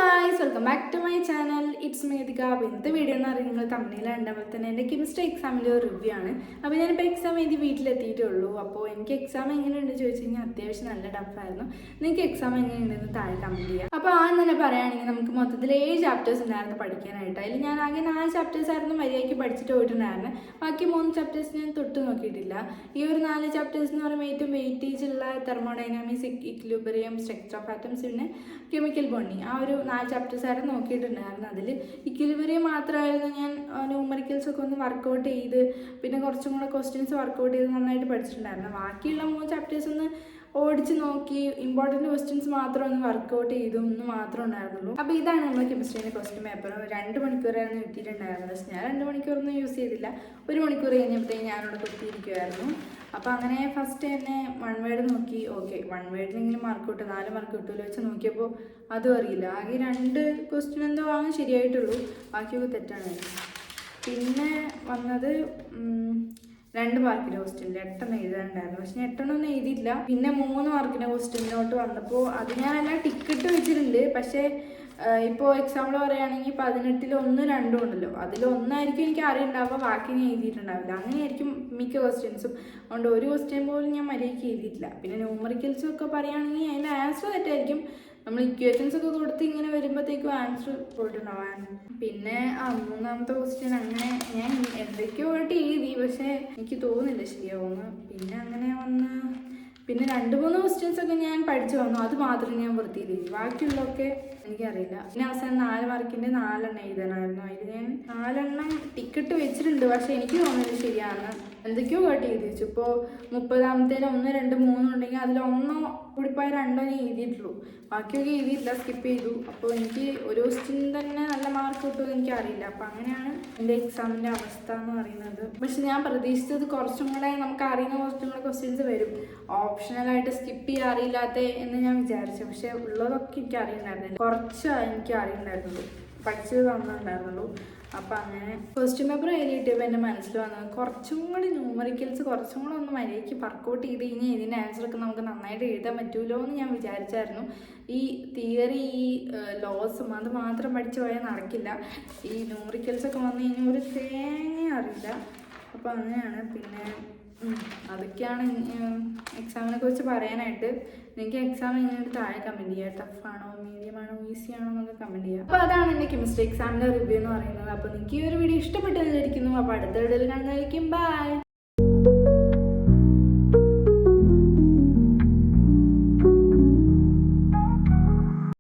guys, welcome back to my channel. It's Medika. അപ്പോൾ ഇന്നത്തെ video എന്ന് പറയുന്നത് നിങ്ങൾ തമിഴിൽ കണ്ടപ്പോൾ തന്നെ എൻ്റെ കെമിസ്ട്രി എക്സാമിൻ്റെ ഒരു റിവ്യൂ ആണ്. അപ്പോൾ ഞാനിപ്പോൾ എക്സാം എഴുതി വീട്ടിലെത്തിയിട്ടേ ഉള്ളൂ. അപ്പോൾ എനിക്ക് എക്സാം എങ്ങനെയുണ്ടെന്ന് ചോദിച്ചു കഴിഞ്ഞാൽ അത്യാവശ്യം നല്ല ടഫായിരുന്നു. നിങ്ങൾക്ക് എക്സാം എങ്ങനെയുണ്ടെന്ന് താഴെ കമൻറ്റ് ചെയ്യാം. അപ്പോൾ ആദ്യം തന്നെ പറയുകയാണെങ്കിൽ നമുക്ക് മൊത്തത്തിൽ 7 ചാപ്റ്റേഴ്സ് ഉണ്ടായിരുന്നു പഠിക്കാനായിട്ട്. അതിൽ ഞാൻ ആകെ 4 ചാപ്റ്റേഴ്സ് ആയിരുന്നു മര്യാദയ്ക്ക് പഠിച്ചിട്ട് പോയിട്ടുണ്ടായിരുന്നു. ബാക്കി 3 ചാപ്റ്റേഴ്സ് ഞാൻ തൊട്ട് നോക്കിയിട്ടില്ല. ഈ ഒരു 4 ചാപ്റ്റേഴ്സ് എന്ന് പറയുമ്പോൾ ഏറ്റവും വെയിറ്റേജ് ഉള്ള thermodynamics, equilibrium, structure of atoms, പിന്നെ കെമിക്കൽ ബോണ്ടിങ്, ആ ഒരു 4 ചാപ്റ്റേഴ്സ് ആയിരുന്നു നോക്കിയിട്ടുണ്ടായിരുന്നു. അതിൽ ഇക്വിലിബ്രിയം മാത്രമായിരുന്നു ഞാൻ ന്യൂമറിക്കൽസ് ഒക്കെ ഒന്ന് വർക്കൗട്ട് ചെയ്ത് പിന്നെ കുറച്ചും കൂടെ ക്വസ്റ്റ്യൻസ് വർക്കൗട്ട് ചെയ്ത് നന്നായിട്ട് പഠിച്ചിട്ടുണ്ടായിരുന്നു. ബാക്കിയുള്ള 3 ചാപ്റ്റേഴ്സ് ഒന്ന് ഓടിച്ച് നോക്കി ഇമ്പോർട്ടൻറ്റ് ക്വസ്റ്റ്യൻസ് മാത്രം ഒന്ന് വർക്കൗട്ട് ചെയ്തു എന്ന് മാത്രമേ ഉണ്ടായിരുന്നുള്ളൂ. അപ്പോൾ ഇതാണ് നമ്മുടെ കെമിസ്ട്രീൻ്റെ ക്വസ്റ്റ്യൻ പേപ്പർ. 2 മണിക്കൂറായിരുന്നു കിട്ടിയിട്ടുണ്ടായിരുന്നത്. പക്ഷേ ഞാൻ 2 മണിക്കൂറൊന്നും യൂസ് ചെയ്തില്ല. 1 മണിക്കൂർ കഴിഞ്ഞപ്പോഴത്തേക്ക് ഞാനിവിടെ കുത്തിയിരിക്കുമായിരുന്നു. അപ്പോൾ അങ്ങനെ ഫസ്റ്റ് തന്നെ 1 വേർഡ് നോക്കി. ഓക്കെ, 1 വേർഡിലെങ്കിലും മാർക്ക് കിട്ടും, 4 മാർക്ക് കിട്ടുമല്ലോ വെച്ച് നോക്കിയപ്പോൾ അതും അറിയില്ല. ആകെ 2 ക്വസ്റ്റ്യൻ എന്തോ ആണ് ശരിയായിട്ടുള്ളൂ, ബാക്കിയൊക്കെ തെറ്റാണ്. പിന്നെ വന്നത് 2 മാർക്കിൻ്റെ ക്വസ്റ്റ്യനിൽ 8 എഴുതാനുണ്ടായിരുന്നു. പക്ഷെ ഞാൻ 8 ഒന്നും എഴുതിയില്ല. പിന്നെ 3 മാർക്കിൻ്റെ ക്വസ്റ്റ്യനിലോട്ട് വന്നപ്പോൾ അത് ഞാനെല്ലാം ടിക്കറ്റ് വെച്ചിട്ടുണ്ട്. പക്ഷേ ഇപ്പോൾ എക്സാമ്പിൾ പറയുകയാണെങ്കിൽ 18-ൽ 1, 2 ഉണ്ടല്ലോ, അതിലൊന്നായിരിക്കും എനിക്ക് അറിയുണ്ടാവുക, ബാക്കി ഞാൻ എഴുതിയിട്ടുണ്ടാവില്ല. അങ്ങനെയായിരിക്കും മിക്ക ക്വസ്റ്റ്യൻസും. അതുകൊണ്ട് ഒരു ക്വസ്റ്റ്യൻ പോലും ഞാൻ മര്യാദയ്ക്ക് എഴുതിയിട്ടില്ല. പിന്നെ ന്യൂമറിക്കൽസും ഒക്കെ പറയുകയാണെങ്കിൽ അതിൻ്റെ ആൻസർ തെറ്റായിരിക്കും. നമ്മൾ ഇക്വേഷൻസ് ഒക്കെ കൊടുത്ത് ഇങ്ങനെ വരുമ്പോഴത്തേക്കും ആൻസർ പോയിട്ടുണ്ടാവാൻ. പിന്നെ 3-ാമത്തെ ക്വസ്റ്റ്യൻ അങ്ങനെ ഞാൻ എന്തൊക്കെയോ ആയിട്ട് എഴുതി, പക്ഷേ എനിക്ക് തോന്നുന്നില്ല ശരിയാവുമെന്ന്. പിന്നെ അങ്ങനെ വന്ന് പിന്നെ 2-3 ക്വസ്റ്റ്യൻസ് ഒക്കെ ഞാൻ പഠിച്ചു വന്നു, അത് മാത്രം ഞാൻ വൃത്തിയിൽ എഴുതി. ബാക്കിയുള്ളതൊക്കെ എനിക്കറിയില്ല. പിന്നെ അവസാനം 4 മാർക്കിൻ്റെ 4 എണ്ണം എഴുതാനായിരുന്നു. അതിൽ ഞാൻ 4 എണ്ണം ടിക്കറ്റ് വെച്ചിട്ടുണ്ട്, പക്ഷേ എനിക്ക് തോന്നുന്നത് ശരിയാണ്. എന്തൊക്കെയോ കേട്ട് എഴുതി വെച്ചു. ഇപ്പോൾ 30-ാമത്തേന് 1, 2, 3 ഉണ്ടെങ്കിൽ അതിൽ 1 കൂടിപ്പോയ 2 ഞാൻ എഴുതിയിട്ടുള്ളൂ, ബാക്കിയൊക്കെ എഴുതിയിട്ടില്ല, സ്കിപ്പ് ചെയ്തു. അപ്പോൾ എനിക്ക് ഒരു ക്വസ്റ്റ്യൻ തന്നെ നല്ല മാർക്ക് കിട്ടുമെന്ന് എനിക്കറിയില്ല. അപ്പോൾ അങ്ങനെയാണ് എൻ്റെ എക്സാമിൻ്റെ അവസ്ഥ എന്ന് പറയുന്നത്. പക്ഷെ ഞാൻ പ്രതീക്ഷിച്ചത് കുറച്ചും കൂടെ നമുക്ക് അറിയുന്ന കുറച്ചും കൂടെ ക്വസ്റ്റ്യൻസ് വരും, ഓപ്ഷണലായിട്ട് സ്കിപ്പ് ചെയ്യാൻ അറിയില്ലാത്ത എന്ന് ഞാൻ വിചാരിച്ചു. പക്ഷേ ഉള്ളതൊക്കെ എനിക്ക് അറിയുന്നുണ്ടായിരുന്നില്ല, കുറച്ച് എനിക്ക് അറിയുന്നുണ്ടായിരുന്നുള്ളൂ, പഠിച്ചത് തന്നിട്ടുണ്ടായിരുന്നുള്ളൂ. അപ്പോൾ അങ്ങനെ ക്വസ്റ്റ്യൻ പേപ്പർ എഴുതിയിട്ടപ്പോൾ എൻ്റെ മനസ്സിൽ വന്നത് കുറച്ചും കൂടി ന്യൂമറിക്കൽസ് കുറച്ചും കൂടെ ഒന്ന് മര്യാദയ്ക്ക് വർക്കൗട്ട് ചെയ്ത് കഴിഞ്ഞാൽ ഇതിൻ്റെ ആൻസറൊക്കെ നമുക്ക് നന്നായിട്ട് എഴുതാൻ പറ്റുമല്ലോ എന്ന് ഞാൻ വിചാരിച്ചായിരുന്നു. ഈ തിയറി, ഈ ലോസും അത് മാത്രം പഠിച്ചു പോയാൽ നടക്കില്ല. ഈ ന്യൂമറിക്കൽസൊക്കെ വന്നു കഴിഞ്ഞാൽ ഒരു തേങ്ങ അറിയില്ല. അപ്പോൾ അങ്ങനെയാണ്. പിന്നെ അതൊക്കെയാണ് എക്സാമിനെ കുറിച്ച് പറയാനായിട്ട്. നിങ്ങൾക്ക് എക്സാം എങ്ങനെയായിട്ട് താഴെ കമൻറ്റ് ചെയ്യുക. ടഫാണോ, മീഡിയം ആണോ, ഈസി ആണോ എന്നൊക്കെ കമൻറ്റ് ചെയ്യുക. അപ്പോൾ അതാണ് എൻ്റെ കെമിസ്ട്രി എക്സാമിൻ്റെ റിവ്യൂ എന്ന് പറയുന്നത്. അപ്പോൾ നിങ്ങൾക്ക് ഈ ഒരു വീഡിയോ ഇഷ്ടപ്പെട്ടെന്നിരിക്കുന്നു. അപ്പോൾ അടുത്ത വീഡിയോയിൽ കാണുന്നതായിരിക്കും. ബൈ.